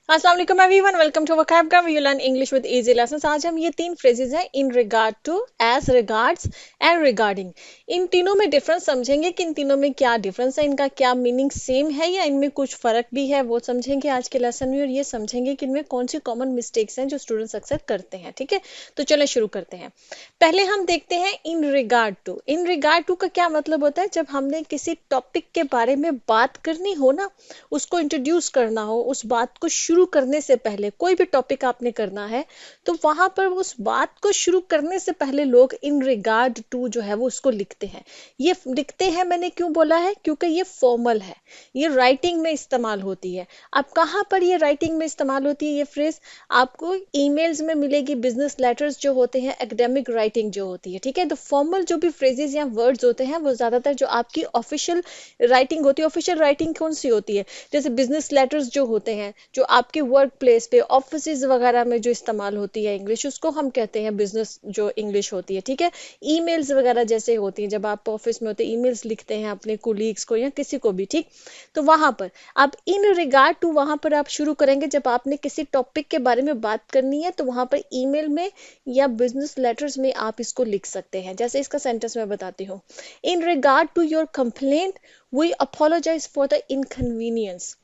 अस्सलाम वालेकुम everyone, welcome to vocabulary you learn English with easy lessons. आज हम ये तीन फ्रेजेस हैं in regard to, as regards and regarding. इन तीनों में डिफरेंस समझेंगे कि इन तीनों में क्या डिफरेंस है, इनका क्या मीनिंग सेम है या इनमें कुछ फर्क भी है, वो समझेंगे आज के लेसन में। और ये समझेंगे कि इनमें कौन सी कॉमन मिस्टेक्स हैं जो स्टूडेंट्स अक्सर करते हैं। ठीक है, तो चलो शुरू करते हैं। पहले हम देखते हैं in regard to. In regard to का क्या मतलब होता है? जब हमने किसी टॉपिक के बारे में बात करनी हो ना, उसको इंट्रोड्यूस करना हो, उस बात को शुरू करने से पहले, कोई भी टॉपिक आपने करना है तो वहां पर उस बात को शुरू करने से पहले लोग इन रिगार्ड टू जो है वो उसको लिखते हैं। ये लिखते हैं, मैंने क्यों बोला है? क्योंकि ये फॉर्मल है, ये राइटिंग में इस्तेमाल होती है। अब कहाँ पर ये राइटिंग में इस्तेमाल होती है ये फ्रेज? आपको ईमेल्स में मिलेगी, बिजनेस लेटर्स जो होते हैं, एकेडमिक राइटिंग जो होती है। ठीक है, तो फॉर्मल जो भी फ्रेजेस या वर्ड्स होते हैं वो ज्यादातर जो आपकी ऑफिशियल राइटिंग होती है। ऑफिशियल राइटिंग कौन सी होती है? जैसे बिजनेस लेटर्स जो होते हैं, जो आपके वर्क प्लेस पे, ऑफिस वगैरह में जो इस्तेमाल होती है इंग्लिश, उसको हम कहते हैं बिजनेस जो इंग्लिश होती है। ठीक है, ईमेल्स वगैरह जैसे होती हैं, जब आप ऑफिस में होते हैं, ईमेल्स लिखते हैं अपने कोलीग्स को या किसी को भी। ठीक, तो वहां पर आप इन रिगार्ड टू वहां पर आप शुरू करेंगे। जब आपने किसी टॉपिक के बारे में बात करनी है तो वहां पर ईमेल में या बिजनेस लेटर्स में आप इसको लिख सकते हैं। जैसे इसका सेंटेंस मैं बताती हूँ। In regard to your complaint we apologise for the inconvenience.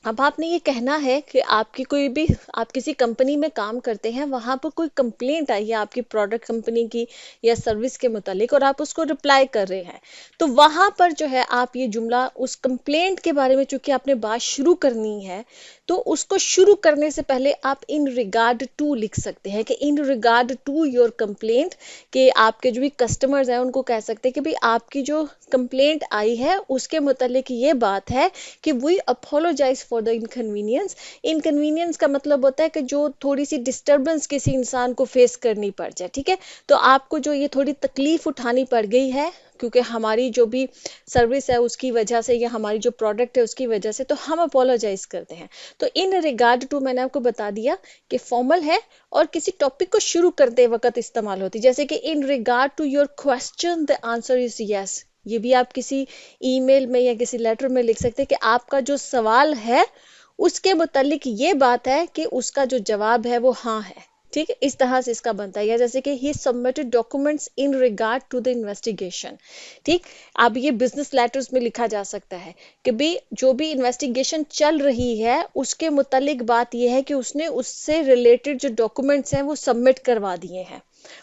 अब आपने ये कहना है कि आपकी कोई भी, आप किसी कंपनी में काम करते हैं, वहां पर कोई कंप्लेंट आई है आपकी प्रोडक्ट कंपनी की या सर्विस के मुतालिक, और आप उसको रिप्लाई कर रहे हैं। तो वहां पर जो है आप ये जुमला उस कंप्लेंट के बारे में, चूंकि आपने बात शुरू करनी है, तो उसको शुरू करने से पहले आप इन रिगार्ड टू लिख सकते हैं कि in regard to your complaint, कि आपके जो भी कस्टमर्स हैं उनको कह सकते हैं कि भाई आपकी जो कंप्लेंट आई है उसके मुतालिक ये बात है कि we apologise for the inconvenience. Inconvenience का मतलब होता है कि जो थोड़ी सी डिस्टर्बेंस किसी इंसान को फेस करनी पड़ जाए। ठीक है, तो आपको जो ये थोड़ी तकलीफ उठानी पड़ गई है क्योंकि हमारी जो भी सर्विस है उसकी वजह से या हमारी जो प्रोडक्ट है उसकी वजह से, तो हम अपोलोजाइज करते हैं। तो इन रिगार्ड टू मैंने आपको बता दिया कि फॉर्मल है और किसी टॉपिक को शुरू करते वक्त इस्तेमाल होती है। जैसे कि in regard to your question the answer is yes. ये भी आप किसी ईमेल में या किसी लेटर में लिख सकते हैं कि आपका जो सवाल है उसके मुतालिक ये बात है कि उसका जो जवाब है वो हाँ है। ठीक है, इस तरह से इसका बनता है। या जैसे कि ही submitted documents in regard to the investigation. ठीक, अब ये बिजनेस लेटर्स में लिखा जा सकता है कि भाई जो भी इन्वेस्टिगेशन चल रही है उसके मुतालिक बात यह है कि उसने उससे रिलेटेड जो डॉक्यूमेंट्स हैं वो सबमिट करवा दिए हैं।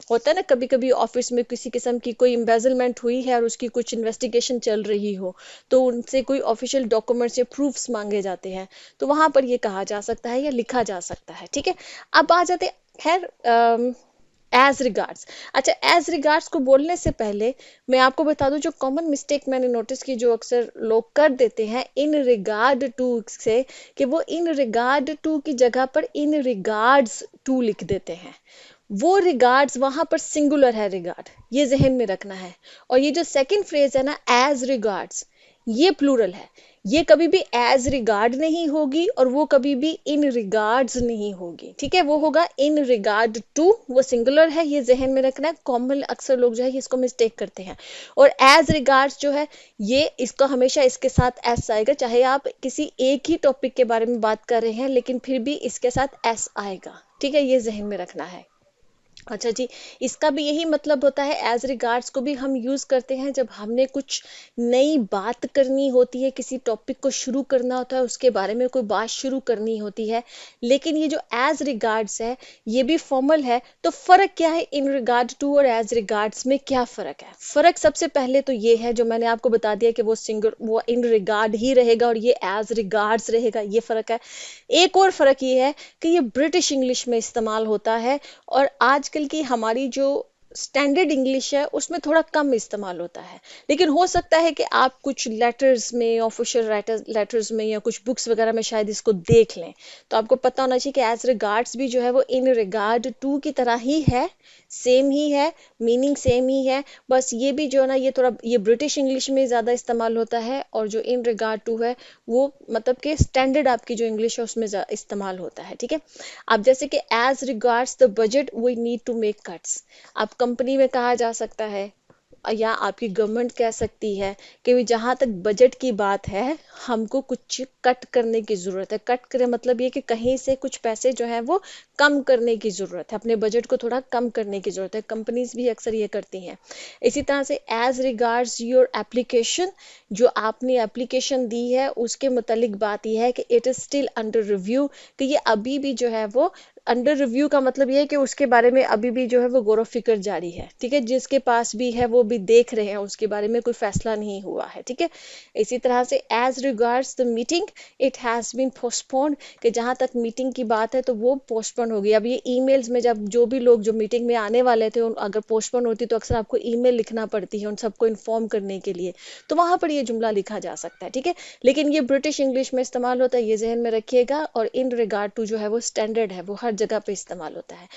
होता है ना, कभी कभी ऑफिस में किसी किस्म की कोई एम्बेजलमेंट हुई है और उसकी कुछ इन्वेस्टिगेशन चल रही हो, तो उनसे कोई ऑफिशियल डॉक्यूमेंट्स या प्रूफ्स मांगे जाते हैं, तो वहां पर ये कहा जा सकता है या लिखा जा सकता है। ठीक है, अब आ जाते खैर एज रिगार्ड्स। अच्छा, एज रिगार्ड्स को बोलने से पहले मैं आपको बता दूं जो कॉमन मिस्टेक मैंने नोटिस की जो अक्सर लोग कर देते हैं इन रिगार्ड टू से, कि वो इन रिगार्ड टू की जगह पर इन रिगार्ड्स टू लिख देते हैं। वो रिगार्ड्स वहां पर सिंगुलर है, रिगार्ड, ये जहन में रखना है। और ये जो सेकंड फ्रेज है ना, एज रिगार्ड्स, ये प्लूरल है। ये कभी भी एज रिगार्ड नहीं होगी और वो कभी भी इन रिगार्ड्स नहीं होगी। ठीक है, वो होगा इन रिगार्ड टू, वो सिंगुलर है, ये जहन में रखना है। कॉमन अक्सर लोग जो है इसको मिस्टेक करते हैं। और एज रिगार्ड्स जो है ये, इसका हमेशा इसके साथ एस आएगा, चाहे आप किसी एक ही टॉपिक के बारे में बात कर रहे हैं लेकिन फिर भी इसके साथ एस आएगा। ठीक है, ये जहन में रखना है। अच्छा जी, इसका भी यही मतलब होता है। एज रिगार्ड्स को भी हम यूज करते हैं जब हमने कुछ नई बात करनी होती है, किसी टॉपिक को शुरू करना होता है, उसके बारे में कोई बात शुरू करनी होती है। लेकिन ये जो एज रिगार्ड्स है ये भी फॉर्मल है। तो फर्क क्या है इन रिगार्ड टू और एज रिगार्ड्स में? क्या फर्क है? फर्क सबसे पहले तो ये है जो मैंने आपको बता दिया कि वो सिंगल, वो इन रिगार्ड ही रहेगा और ये एज रिगार्ड्स रहेगा, ये फर्क है। एक और फर्क ये है कि ये ब्रिटिश इंग्लिश में इस्तेमाल होता है और आजकल की हमारी जो स्टैंडर्ड इंग्लिश है उसमें थोड़ा कम इस्तेमाल होता है। लेकिन हो सकता है कि आप कुछ लेटर्स में, ऑफिशियल लेटर्स में या कुछ बुक्स वगैरह में शायद इसको देख लें, तो आपको पता होना चाहिए कि एज रिगार्ड्स भी जो है वो इन रिगार्ड टू की तरह ही है, सेम ही है, मीनिंग सेम ही है। बस ये भी जो है ना, ये थोड़ा, ये ब्रिटिश इंग्लिश में ज़्यादा इस्तेमाल होता है और जो इन रिगार्ड टू है वो मतलब कि स्टैंडर्ड आपकी जो इंग्लिश है उसमें इस्तेमाल होता है। ठीक है, अब जैसे कि as regards the budget we need to make cuts, अब कंपनी में कहा जा सकता है, या आपकी गवर्नमेंट कह सकती है कि जहाँ तक बजट की बात है हमको कुछ कट करने की ज़रूरत है। कट करें मतलब ये कि कहीं से कुछ पैसे जो है वो कम करने की ज़रूरत है, अपने बजट को थोड़ा कम करने की ज़रूरत है। कंपनीज भी अक्सर ये करती हैं। इसी तरह से एज रिगार्ड्स योर एप्लीकेशन, जो आपने एप्लीकेशन दी है उसके मुतालिक बात यह है कि it is still under review, कि ये अभी भी जो है वो अंडर रिव्यू का मतलब ये है कि उसके बारे में अभी भी जो है वो गौर फिक्र जारी है। ठीक है, जिसके पास भी है वो भी देख रहे हैं, उसके बारे में कोई फैसला नहीं हुआ है। ठीक है, इसी तरह से as regards the meeting it has been postponed, कि जहाँ तक मीटिंग की बात है तो वो पोस्टपोन होगी। अब ये ईमेल्स में जब जो भी लोग जो मीटिंग में आने वाले थे अगर पोस्टपोन होती तो अक्सर आपको ईमेल लिखना पड़ती है उन सबको इन्फॉर्म करने के लिए, तो वहां पर ये जुमला लिखा जा सकता है। ठीक है, लेकिन ये ब्रिटिश इंग्लिश में इस्तेमाल होता है, ये जहन में रखिएगा। और इन रिगार्ड टू जो है वो स्टैंडर्ड है, वो हर जगह पे इस्तेमाल होता है।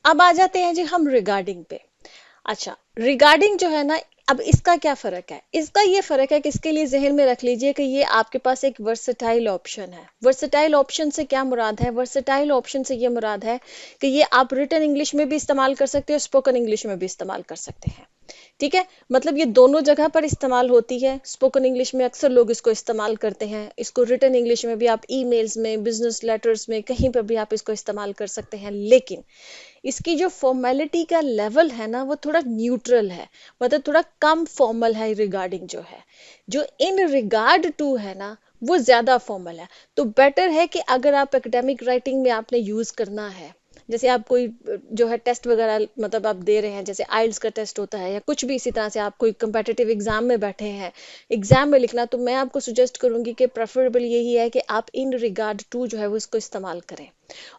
अब आ जाते हैं जी हम रिगार्डिंग पे। अच्छा, रिगार्डिंग जो है ना, अब इसका क्या फर्क है? इसका ये फर्क है कि इसके लिए जहन में रख लीजिए कि ये आपके पास एक वर्सेटाइल ऑप्शन है। वर्सेटाइल ऑप्शन से क्या मुराद है? वर्सेटाइल ऑप्शन से ये मुराद है कि ये आप रिटन इंग्लिश में भी इस्तेमाल कर सकते हो, स्पोकन इंग्लिश में भी इस्तेमाल कर सकते हैं। ठीक है, मतलब ये दोनों जगह पर इस्तेमाल होती है। स्पोकन इंग्लिश में अक्सर लोग इसको इस्तेमाल करते हैं, इसको रिटन इंग्लिश में भी आप ईमेल्स में, बिजनेस लेटर्स में, कहीं पर भी आप इसको इस्तेमाल कर सकते हैं। लेकिन इसकी जो फॉर्मेलिटी का लेवल है ना वो थोड़ा न्यूट्रल है, मतलब थोड़ा कम फॉर्मल है। रिगार्डिंग जो है, जो इन रिगार्ड टू है ना वो ज्यादा फॉर्मल है। तो बेटर है कि अगर आप एकेडमिक राइटिंग में आपने यूज करना है, जैसे आप कोई जो है टेस्ट वगैरह मतलब आप दे रहे हैं, जैसे आइल्स का टेस्ट होता है या कुछ भी, इसी तरह से आप कोई कंपेटिटिव एग्जाम में बैठे हैं, एग्जाम में लिखना, तो मैं आपको सुजेस्ट करूंगी कि प्रेफरेबल यही है कि आप इन रिगार्ड टू जो है वो इसको इस्तेमाल करें।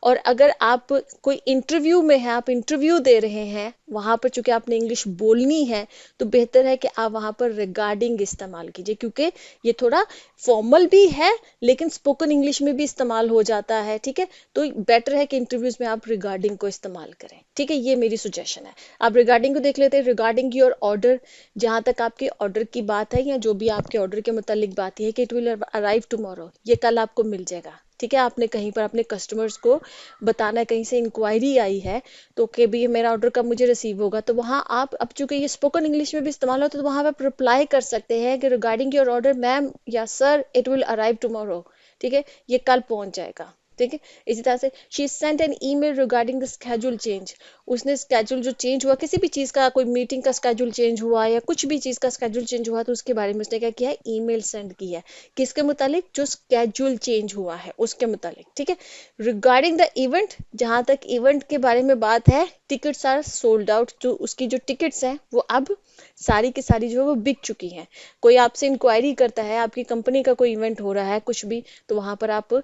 और अगर आप कोई इंटरव्यू में है, आप इंटरव्यू दे रहे हैं, वहां पर चूंकि आपने इंग्लिश बोलनी है तो बेहतर है कि आप वहां पर रिगार्डिंग इस्तेमाल कीजिए, क्योंकि ये थोड़ा फॉर्मल भी है लेकिन स्पोकन इंग्लिश में भी इस्तेमाल हो जाता है। ठीक है, तो बेटर है कि इंटरव्यूज में आप रिगार्डिंग को इस्तेमाल करें। ठीक है, ये मेरी सुजेशन है। आप रिगार्डिंग को देख लेते हैं। रिगार्डिंग योर ऑर्डर, जहां तक आपके ऑर्डर की बात है या जो भी आपके ऑर्डर के मुतालिक बात है कि इट विल अराइव टुमारो, ये कल आपको मिल जाएगा। ठीक है, आपने कहीं पर अपने कस्टमर्स को बताना है, कहीं से इंक्वायरी आई है तो कि भी मेरा ऑर्डर कब मुझे रिसीव होगा, तो वहां आप, अब चूंकि ये स्पोकन इंग्लिश में भी इस्तेमाल होता है, तो वहां आप रिप्लाई कर सकते हैं कि रिगार्डिंग योर ऑर्डर मैम या sir it will arrive tomorrow. ठीक है, ये कल पहुंच जाएगा। ठीक है, इसी तरह से she sent an email regarding the schedule change, उसने स्केड्यूल जो चेंज हुआ, किसी भी चीज का, कोई मीटिंग का स्केड्यूल चेंज हुआ या कुछ भी चीज का स्केड्यूल चेंज हुआ, तो उसके बारे में उसने क्या किया है, ईमेल सेंड की है। किसके मुतालिक? जो स्केड्यूल चेंज हुआ है उसके मुतालिक। ठीक है, रिगार्डिंग द इवेंट, जहां तक इवेंट के बारे में बात है, टिकट्स आर सोल्ड आउट, जो उसकी जो टिकट्स हैं वो अब सारी की सारी जो है वो बिक चुकी हैं। कोई आपसे इंक्वायरी करता है, आपकी कंपनी का कोई इवेंट हो रहा है कुछ भी, तो वहां पर आप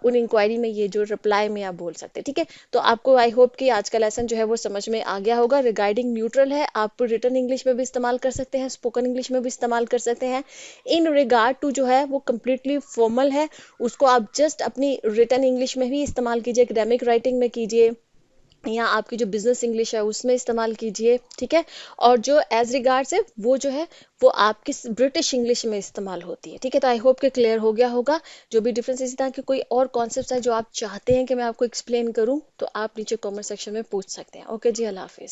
उन इंक्वायरी में ये जो रिप्लाई में आप बोल सकते हैं। ठीक है, तो आपको आई होप कि आज का लेसन जो है वो समझ में आ गया होगा। रिगार्डिंग न्यूट्रल है, आप रिटन इंग्लिश में भी इस्तेमाल कर सकते हैं, स्पोकन इंग्लिश में भी इस्तेमाल कर सकते हैं। इन रिगार्ड टू जो है वो कम्प्लीटली फॉर्मल है, उसको आप जस्ट अपनी रिटन इंग्लिश में भी इस्तेमाल कीजिए, एकेडमिक राइटिंग में कीजिए या आपकी जो बिजनेस इंग्लिश है उसमें इस्तेमाल कीजिए। ठीक है, और जो एज रिगार्ड्स है वो जो है वो आपकी ब्रिटिश इंग्लिश में इस्तेमाल होती है। ठीक है, तो आई होप कि क्लियर हो गया होगा। जो भी डिफरेंस, इसी तरह के कोई और कॉन्सेप्ट है जो आप चाहते हैं कि मैं आपको एक्सप्लेन करूं तो आप नीचे कमेंट सेक्शन में पूछ सकते हैं। ओके जी, अल्लाह हाफिज।